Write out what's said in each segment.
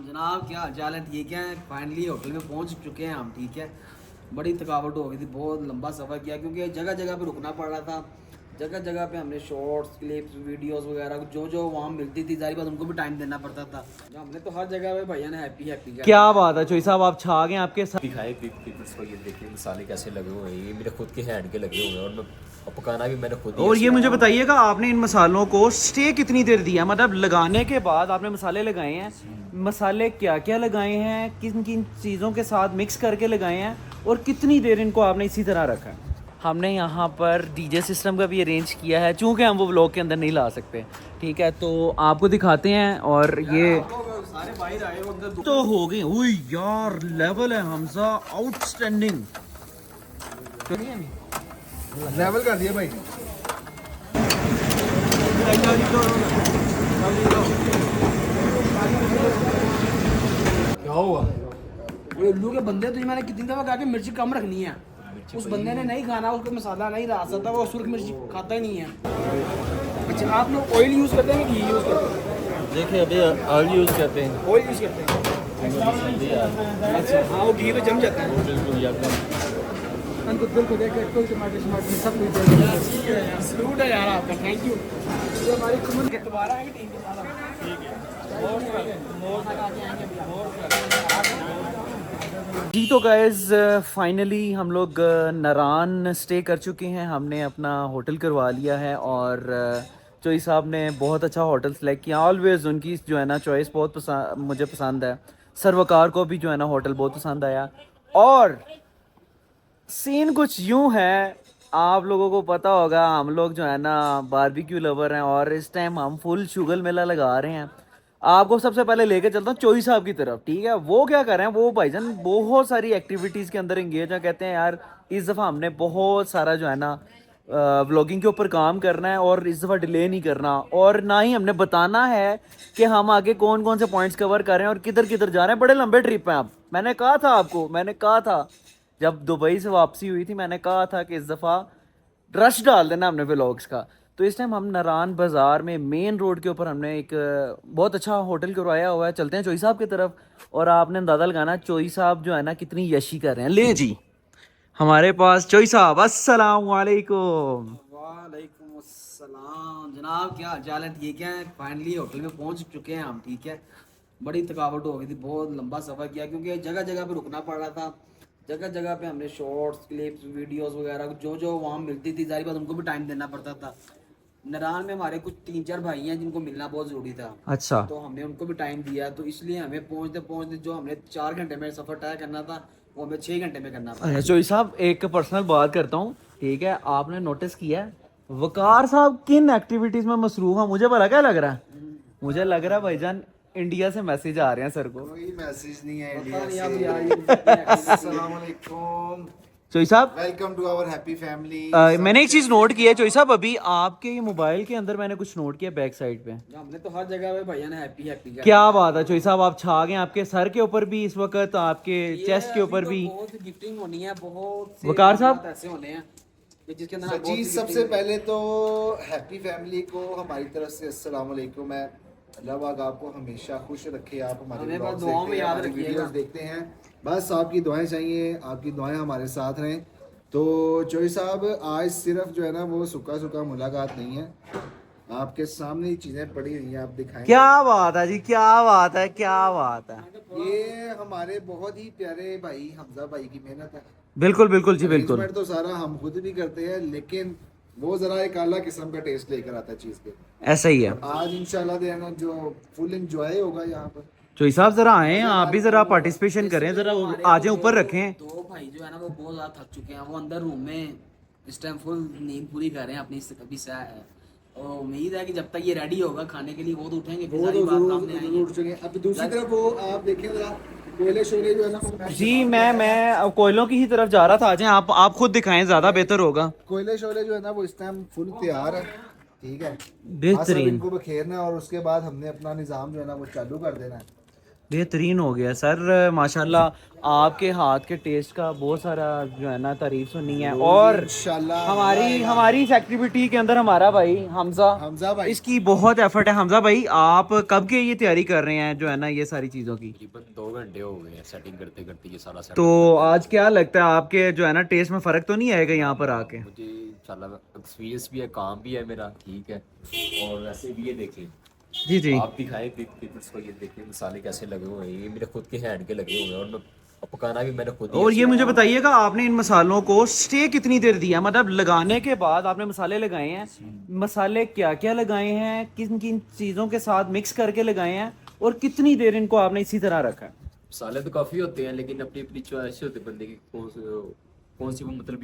जनाब क्या हाल चाल है? ठीक है, फाइनली होटल में पहुंच चुके हैं हम। ठीक है, बड़ी थकावट हो गई थी, बहुत लंबा सफ़र किया क्योंकि जगह जगह पे रुकना पड़ रहा था। जगह जगह पे हमने शॉर्ट्स क्लिप्स वीडियोस वगैरह जो जो वहाँ मिलती थी सारी बात उनको भी टाइम देना पड़ता था। हमने तो हर जगह पे भैया ने हैप्पी हैप्पी किया। क्या बात है चोई साहब, आप छा गए आपके साथ। दिखाए पीपल्स को, ये देखिए मसाले कैसे लगे हुए हैं। ये मेरे खुद के हैंड के लगे हुए हैं और मैं पकाना भी मैंने खुद ही और ये ऐसे- मुझे बताइएगा, आपने इन मसालों को स्टे कितनी देर दिया? मतलब लगाने के बाद आपने मसाले लगाए हैं, मसाले क्या क्या लगाए हैं, किन किन चीज़ों के साथ मिक्स करके लगाए हैं और कितनी देर इनको आपने इसी तरह रखा है? हमने यहाँ पर डीजे सिस्टम का भी अरेंज किया है, चूँकि हम वो व्लॉग के अंदर नहीं ला सकते। ठीक है, तो आपको दिखाते हैं। और ये सारे बाहर आए वो अंदर तो हो गई। ओए यार, लेवल है हमजा, आउटस्टैंडिंग। लेवल कर दिया भाई। क्या हुआ? वो उल्लू के बंदे तो मैंने कितनी दफ़ा कहा कि मिर्ची कम रखनी है। उस बंदे ने नहीं खाना, उसको मसाला नहीं रहा सकता, वो सुर्ख मिर्ची खाता ही नहीं है। अच्छा, आप लोग ऑयल यूज़ करते हैं कि घी यूज़ करते हैं? देखिए अभी ऑयल यूज़ करते हैं। ऑयल यूज़ करते हैं। अच्छा, हाँ, वो घी तो जम जाता है। बिल्कुल उनको दिल को देख कर कोई टमाटर शमाटर सब कुछ दे दिया। सलूट है यार आपका, थैंक यू। ये हमारी कम्युनिटी दोबारा आएंगे टीम के साथ। ठीक है, जी तो गाइज फाइनली हम लोग नारान स्टे कर चुके हैं। हमने अपना होटल करवा लिया है और चोई साहब ने बहुत अच्छा होटल सेलेक्ट किया। ऑलवेज़ उनकी जो है ना चॉइस बहुत मुझे पसंद है। सरवकार को भी जो है ना होटल बहुत पसंद आया। और सीन कुछ यूं है, आप लोगों को पता होगा, हम लोग जो है ना बारबेक्यू लवर हैं और इस टाइम हम फुल शुगर मेला लगा रहे हैं। आपको सबसे पहले लेके चलता हूँ चोई साहब की तरफ। ठीक है, वो क्या कर रहे हैं, वो भाईजान बहुत सारी एक्टिविटीज़ के अंदर इंगेज हैं। कहते हैं यार इस दफ़ा हमने बहुत सारा जो है ना व्लॉगिंग के ऊपर काम करना है और इस दफ़ा डिले नहीं करना, और ना ही हमने बताना है कि हम आगे कौन कौन से पॉइंट्स कवर कर रहे हैं और किधर किधर जा रहे हैं। बड़े लंबे ट्रिप हैं। आप, मैंने कहा था आपको, मैंने कहा था जब दुबई से वापसी हुई थी, मैंने कहा था कि इस दफ़ा रश डाल देना हमने व्लॉग्स का। तो इस टाइम हम नारान बाज़ार में मेन रोड के ऊपर हमने एक बहुत अच्छा होटल करवाया हुआ है। चलते हैं चोई साहब की तरफ और आपने अंदाज़ा लगाना चोई साहब जो है ना कितनी यशी कर रहे हैं। ले जी, हमारे पास चोई साहब, अस्सलाम वालेकुम। वालेकुम अस्सलाम। जनाब क्या हाल चाल है? ठीक है, फाइनली होटल में पहुंच चुके हैं हम। ठीक है, बड़ी थकावट हो गई थी, बहुत लंबा सफ़र किया क्योंकि जगह जगह पे रुकना पड़ रहा था। जगह जगह पे हमने शॉर्ट्स क्लिप्स वीडियोस वगैरह जो जो वहाँ मिलती थी सारी बात उनको भी टाइम देना पड़ता था। नारायण में हमारे कुछ 3-4 भाई हैं जिनको मिलना बहुत ज़रूरी था। अच्छा, तो हमने उनको भी टाइम दिया, तो इसलिए हमें पहुँचते पहुँचते जो हमने 4 घंटे में सफ़र तय करना था वो हमें 6 घंटे में करना पड़ा। अच्छा चोई साहब, एक पर्सनल बात करता हूँ। ठीक है, आपने नोटिस किया है वकार साहब किन एक्टिविटीज़ में मसरूफ है? मुझे भला क्या लग रहा है, मुझे लग रहा है भाईजान इंडिया से मैसेज आ रहे हैं सर को। कोई मैसेज नहीं है पता इंडिया नहीं से। अब यार अस्सलाम वालेकुम, चोई साहब, welcome to our happy family. मैंने एक चीज़ नोट की है चोई साहब, अभी आपके ये मोबाइल के अंदर मैंने कुछ नोट किया बैक साइड पे। हमने तो हर जगह पे भैया ने हैप्पी हैप्पी किया। क्या बात है चोई साहब, आप छा गए। आपके सर के ऊपर भी इस वक्त, आपके ये चेस्ट के ऊपर अभी भी। तो बहुत गिफ्टिंग होनी है, बहुत से वकार साहब? मामलात ऐसे होने हैं कि जिसके अंदर बहुत जी सी सबसे gifting पहले तो हैप्पी फैमिली को हमारी तरफ से अस्सलाम वालेकुम है। अल्लाह पाक आपको हमेशा खुश रखे। आप हमारे हमें ब्लॉग्स बस दुआओं में देखते हैं, याद हमारी रखिएगा। वीडियोस देखते हैं, बस आपकी दुआएं चाहिए, आपकी दुआएं हमारे साथ रहें। तो चोई साहब आज सिर्फ जो है ना वो सुखा सुखा मुलाकात नहीं है, आपके सामने ही चीज़ें पड़ी हुई हैं, आप दिखाएं। क्या बात है जी, क्या बात है, क्या बात है। ये हमारे बहुत ही प्यारे भाई हमजा भाई की मेहनत है। बिल्कुल बिल्कुल जी, बिल्कुल। अरेंजमेंट तो सारा हम खुद भी करते हैं, लेकिन वो जरा एक अलग किस्म का टेस्ट लेकर आता है चीज के। ऐसा ही है। आज इंशाल्लाह देना जो फुल एंजॉय होगा यहाँ पर। चोई साहब जरा आए, आप भी जरा पार्टिसिपेशन करें, जरा हमारे आ जाएं, वो ऊपर रखें। दो भाई जो है ना वो बहुत ज्यादा थक चुके हैं, वो अंदर रूम में इस टाइम फुल नींद पूरी कर रहे हैं अपनी कभी से। और उम्मीद है कि जब तक ये रेडी होगा खाने के लिए वो तो उठेंगे, फिर वो सारी तो बात जरूर सामने आएगी। जरूर उठ चुके हैं। अब दूसरी तरफ वो आप देखें जरा कोयले शोले जो है ना वो जी मैं अब कोयलों की ही तरफ जा रहा था। आ जाएं, आप खुद दिखाएं, ज्यादा बेहतर होगा। कोयले शोले जो है ना वो इस टाइम फुल तैयार है। ठीक है, बेहतरीन। इनको बखेरना है और उसके बाद हमने अपना निज़ाम जो है ना वो चालू कर देना है। बेहतरीन हो गया सर माशाल्लाह। आपके हाथ के टेस्ट का बहुत सारा जो है ना तारीफ सुनी है। और इंशाल्लाह हमारी इस एक्टिविटी के अंदर हमारा भाई हमजा भाई। इसकी बहुत एफर्ट है। हमजा भाई आप कब के ये तैयारी कर रहे हैं जो है ना ये सारी चीज़ों की? तकरीबन 2 घंटे हो गए हैं सेटिंग करते करते, ये सारा तो सेटअप। आज क्या लगता है आपके जो है ना टेस्ट में फ़र्क तो नहीं आएगा यहाँ पर आके? मुझे इंशाल्लाह एक्सपीरियंस भी है, काम भी है मेरा, ठीक है। और वैसे भी ये देखें, जी जी। आप दिखाएं पीपल्स को, ये देखिए मसाले कैसे लगे हुए हैं, ये मेरे खुद के हैंड के लगे हुए हैं, और मैं पकाना भी मैंने खुद ही और ऐसे- ये मुझे बताइएगा आपने इन मसालों को स्टे कितनी देर दिया? मतलब लगाने के बाद आपने मसाले लगाए हैं, मसाले क्या क्या लगाए हैं, किन किन चीज़ों के साथ मिक्स करके लगाए हैं, और कितनी देर इनको आपने इसी तरह रखा है? मसाले तो काफ़ी होते हैं, लेकिन अपनी अपनी चॉइस होती है बंदे की, कौन सी वो मतलब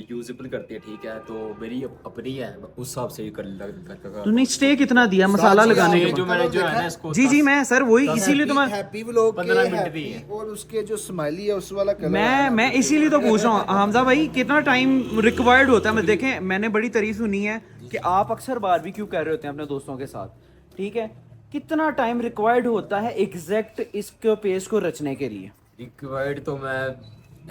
यूजेबल करते हैं, ठीक है। तो मेरी अपनी है, मैं उस हिसाब से कर लगा। तूने स्टे कितना दिया मसाला लगाने के जो बाद? मैंने जो है ना इसको जी जी मैं सर वही इसीलिए तो मैं हैप्पी व्लॉग 15 मिनट भी है। और उसके जो स्माइली है उस वाला कलर मैं इसीलिए तो पूछ रहा हूँ हमजा भाई कितना टाइम रिक्वायर्ड होता है? मैं देखें मैंने बड़ी तारीफ सुनी है कि आप अक्सर बारबेक्यू कर रहे होते हैं अपने दोस्तों के साथ, ठीक है। कितना टाइम रिक्वायर्ड होता है एग्जैक्ट इसके पेस्ट को रचने के लिए? रिक्वायर्ड तो मैं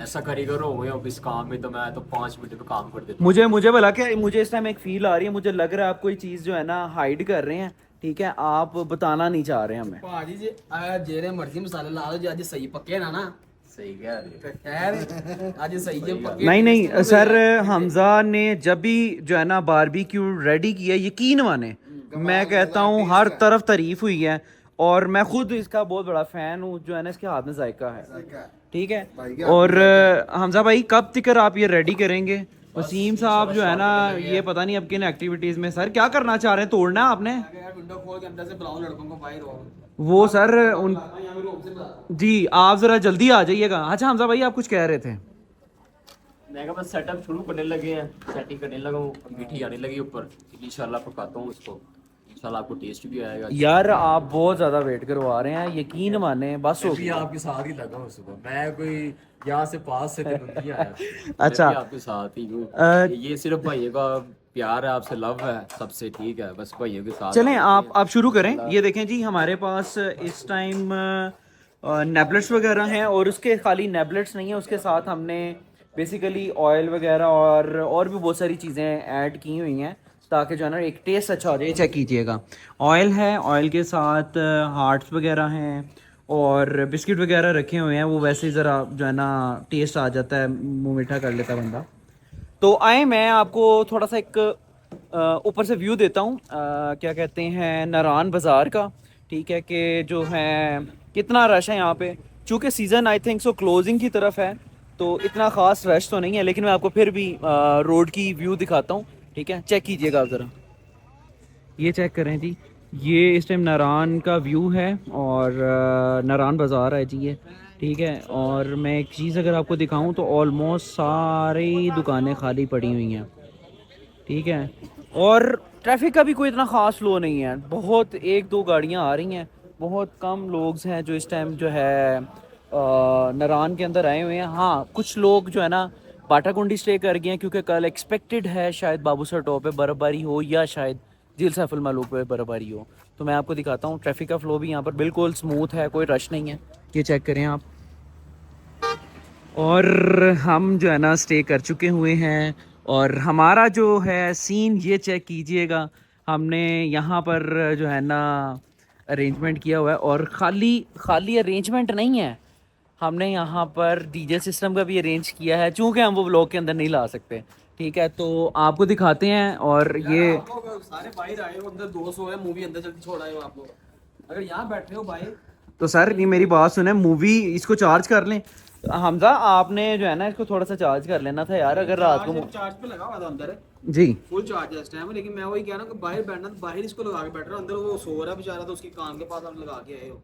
ऐसा कारीगर हो गया अब इस काम में, तो मैं तो 5 मिनट में काम कर देता हूँ। मुझे भला क्या, मुझे इस टाइम एक फील आ रही है, मुझे लग रहा है आप कोई चीज़ जो है ना हाइड कर रहे हैं, ठीक है। आप बताना नहीं चाह रहे हमें। भाजी जी जेरे मर्जी मसाले ला लो, जो आज सही पके ना ना सही कह रहे हो। खैर आज सही है पके। नहीं सर हमजा ने जब भी जो है ना बारबेक्यू रेडी किया, यकीन माने मैं कहता हूँ हर तरफ तारीफ हुई है, और मैं खुद इसका बहुत बड़ा फैन हूँ जो है ना इसके हाथ में जायका है, ठीक है। और हमजा भाई कब तक आप ये रेडी करेंगे? वसीम साहब जो है ना ये पता नहीं अब किन एक्टिविटीज में, सर क्या करना चाह रहे हैं? तोड़ना है आपने? विंडो खोल के अंदर से बुलाओ लड़कों को बाहर हो। वो सर उन यहाँ पे रूम से बुला। जी आप जरा जल्दी आ जाइएगा। अच्छा हमजा भाई आप कुछ कह रहे थे? मैं कहा बस सेटअप शुरू करने लगे हैं, सेटिंग करने लगा हूँ, मीठी आने लगी ऊपर, इंशाल्लाह पकाता हूँ उसको, इंशाल्लाह आपको टेस्ट भी आएगा। यार आप बहुत ज्यादा वेट करवा रहे हैं, यकीन माने बस हो मैं भी गया। आपके साथ ही लगा हूँ सुबह, मैं कोई यहाँ से पास से तो नहीं आया। अच्छा। मैं भी आपके साथ ही हूँ। ये सिर्फ भाइयों का प्यार है, आपसे लव है सबसे, ठीक है। बस भाइयों के साथ चलें आप शुरू करें। ये देखें जी हमारे पास इस टाइम नेबलेट्स वगैरह हैं, और उसके खाली नेबलेट्स नहीं है, उसके साथ हमने बेसिकली ऑयल वगैरह और भी बहुत सारी चीज़ें ऐड की हुई हैं ताकि जो है ना एक टेस्ट अच्छा हो जाए। चेक कीजिएगा, ऑयल है, ऑयल के साथ हार्ट्स वगैरह हैं और बिस्किट वगैरह रखे हुए हैं। वो वैसे ही ज़रा जो है ना टेस्ट आ जाता है, मुँह मीठा कर लेता बंदा। तो आए मैं आपको थोड़ा सा एक ऊपर से व्यू देता हूँ क्या कहते हैं नारान बाज़ार का, ठीक है। कि जो है कितना रश है यहाँ पे, चूँकि season I think so closing की तरफ है तो इतना ख़ास रश तो नहीं है, लेकिन मैं आपको फिर भी रोड की व्यू दिखाता हूँ, ठीक है। चेक कीजिएगा आप ज़रा, ये चेक करें जी, ये इस टाइम नारान का व्यू है और नारान बाज़ार है जी ये, ठीक है। और मैं एक चीज़ अगर आपको दिखाऊं तो ऑलमोस्ट सारी दुकानें खाली पड़ी हुई हैं, ठीक है। और ट्रैफिक का भी कोई इतना ख़ास फ्लो नहीं है, बहुत 1-2 गाड़ियां आ रही हैं, बहुत कम लोग हैं जो इस टाइम जो है नारान के अंदर आए हुए हैं। हाँ कुछ लोग जो है ना बाटाकुंडी स्टे कर गए हैं क्योंकि कल एक्सपेक्टेड है शायद बाबूसर टॉप पे बर्फ़बारी हो या शायद झील सैफुल मलूक पे बर्फ़बारी हो। तो मैं आपको दिखाता हूँ, ट्रैफिक का फ़्लो भी यहाँ पर बिल्कुल स्मूथ है, कोई रश नहीं है, ये चेक करें आप। और हम जो है ना स्टे कर चुके हुए हैं, और हमारा जो है सीन ये चेक कीजिएगा, हमने यहाँ पर जो है ना अरेंजमेंट किया हुआ है, और खाली अरेंजमेंट नहीं है, हमने यहाँ पर डीजे सिस्टम का भी अरेंज किया है, चूँकि हम वो व्लॉग के अंदर नहीं ला सकते, ठीक है। तो आपको दिखाते हैं। और ये सारे बाहर आए हो, अंदर 200 है, मूवी अंदर जल्दी छोड़ आए हो आप लोग। अगर यहाँ बैठ रहे हो भाई तो सर ये मेरी बात सुने, मूवी इसको चार्ज कर लें। हमजा आपने जो है ना इसको थोड़ा सा चार्ज कर लेना था यार, अगर रात को चार्ज पे लगा हुआ था अंदर जी फुल चार्ज है इस टाइम, लेकिन मैं वही कह रहा हूँ कि बाहर बैठना तो बाहर इसको लगा के बैठ रहा, अंदर वो सो रहा है बेचारा, तो उसके कान के पास आप लगा के आए हो।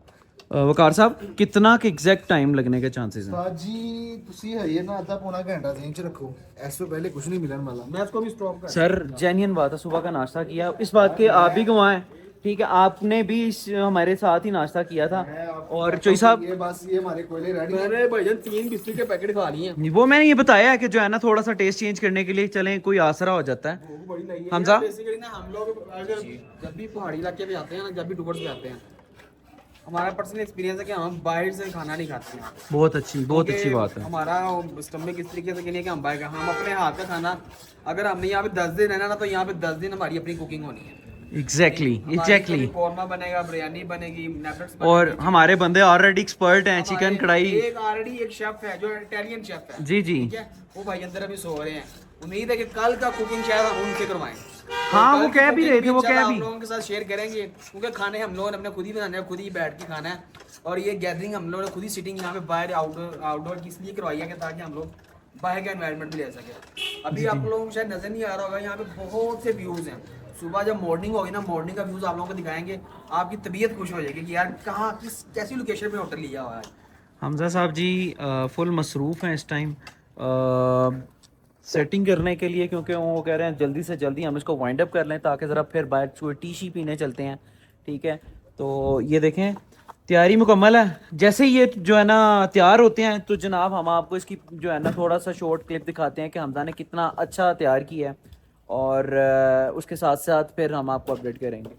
वकार साहब कितना के एग्जैक्ट टाइम लगने के चांसेस हैं? जी तुसी है ये ना आधा पौना घंटा रेंज च रखो, ऐसे पहले कुछ नहीं मिलन वाला। मैं इसको भी स्टॉप कर सर जेन्युइन बात है, सुबह का नाश्ता किया, इस बात के आप भी गवाएं, ठीक है। आपने भी हमारे साथ ही नाश्ता किया था। और चोई साहब ये बस ये हमारे कोयले रेडी है। मैंने भाईजान 3 बिस्किट के पैकेट खा लिए हैं। वो मैंने ये बताया है कि जो है ना थोड़ा सा टेस्ट चेंज करने के लिए चलें, कोई आसरा हो जाता है। भूख बड़ी लगी है हमजा बेसिकली ना, हम लोग अगर जब भी पहाड़ी इलाके पे आते हैं ना, जब भी टूवर्स पे आते हैं हमारा पर्सनल एक्सपीरियंस है कि हम बाहर से खाना नहीं खाते हैं। बहुत अच्छी क्योंकि हमारा स्टमक इस तरीके से कि नहीं कि हम बाहर का, हम अपने हाथ का खाना, अगर हमने यहाँ पे 10 दिन रहना ना तो यहाँ पे 10 दिन हमारी अपनी कुकिंग होनी है। एग्जैक्टली हमारी एग्जैक्टली कभी कौरमा बनेगा, बिरयानी बनेगी, नगेट्स और बनेंगे। हमारे बंदे ऑलरेडी एक्सपर्ट हैं चिकन कढ़ाई। एक ऑलरेडी एक शेफ है जो इटालियन शेफ है, जी जी ठीक है, वो भाई अंदर अभी सो रहे हैं। उम्मीद है कि कल का कुकिंग शायद हम उनसे करवाएं। हाँ, तो वो कल की कह भी cooking रहे थे, वो इंशाल्लाह कह भी। हम लोगों के साथ शेयर करेंगे, क्योंकि खाने हम लोगों ने अपने खुद ही बनाने हैं, खुद ही बैठ के खाना है। और ये गैदरिंग हम लोगों ने खुद ही सिटिंग यहाँ पे बाहर आउटडोर की इसलिए करवाई है कि ताकि हम लोग बाहर का एनवायरनमेंट भी ले सके। अभी आप लोगों को शायद नजर नहीं आ रहा होगा, यहाँ पे बहुत से व्यूज हैं। सुबह जब मॉर्निंग होगी ना, मॉर्निंग का व्यूज आप लोगों को दिखाएंगे, आपकी तबीयत खुश हो जाएगी कि यार कहाँ किस कैसी लोकेशन पे होटल लिया हुआ है। हमजा साहब जी फुल मसरूफ़ हैं इस टाइम सेटिंग करने के लिए, क्योंकि वो कह रहे हैं जल्दी से जल्दी हम इसको वाइंड अप कर लें ताकि ज़रा फिर बाहर टी पीने चलते हैं। ठीक है, तो ये देखें तैयारी मुकम्मल है। जैसे ही ये जो है ना तैयार होते हैं तो जनाब हम आपको इसकी जो है ना थोड़ा सा शॉर्ट क्लिप दिखाते हैं कि हमजा ने कितना अच्छा तैयार किया है, और उसके साथ साथ फिर हम आपको अपडेट करेंगे।